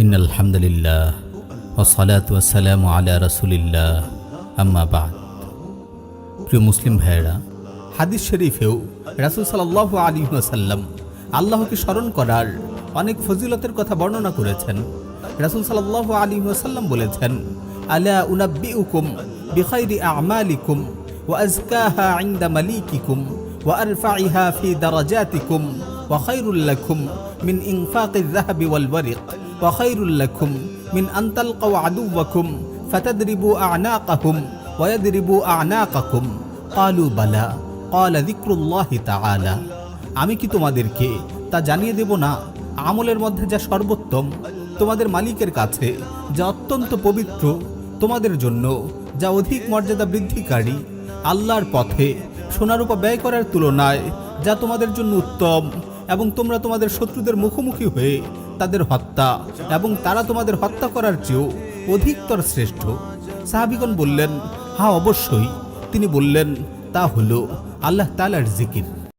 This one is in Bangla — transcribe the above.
ইন্নাল হামদুলিল্লাহ ওয়াসসালাতু ওয়াসসালামু আলা রাসূলিল্লাহ আম্মা বা'দ। প্রিয় মুসলিম ভাইয়েরা, হাদিস শরীফেও রাসূল সাল্লাল্লাহু আলাইহি ওয়াসাল্লাম আল্লাহকে স্মরণ করার অনেক ফজিলতের কথা বর্ণনা করেছেন। রাসূল সাল্লাল্লাহু আলাইহি ওয়াসাল্লাম বলেছেন, আলা উনাব্বিউকুম বিখাইরি আ'মালিকুম ওয়া আযকাহা 'ইনদা মালিকিকুম ওয়া আরফা'iহা ফি দারাজাতিকুম ওয়া খায়রুল লাকুম মিন ইনফাকিয যাহাবি ওয়াল ওয়ারিক ওয়া খায়রুল লাকুম মিন আন তালকাউ আদুওয়াকুম ফাতাদরিবু আ'নাকাহুম ওয়া ইয়াদরিবু আ'নাকাকুম। ক্বালু বালা ক্বালা যিকরুল্লাহি তাআলা। আমি কি তোমাদেরকে তা জানিয়ে দেব না আমলের মধ্যে যা সর্বোত্তম, তোমাদের মালিকের কাছে যা অত্যন্ত পবিত্র, তোমাদের জন্য যা অধিক মর্যাদা বৃদ্ধিকারী, আল্লাহর পথে সোনারূপা ব্যয় করার তুলনায় যা তোমাদের জন্য উত্তম, এবং তোমরা তোমাদের শত্রুদের মুখোমুখি হয়ে তাদের হত্যা এবং তারা তোমাদের হত্যা করার চেয়েও অধিকতর শ্রেষ্ঠ। সাহাবীগণ বললেন, হ্যাঁ অবশ্যই। তিনি বললেন, তা হলো আল্লাহ তাআলার জিকির।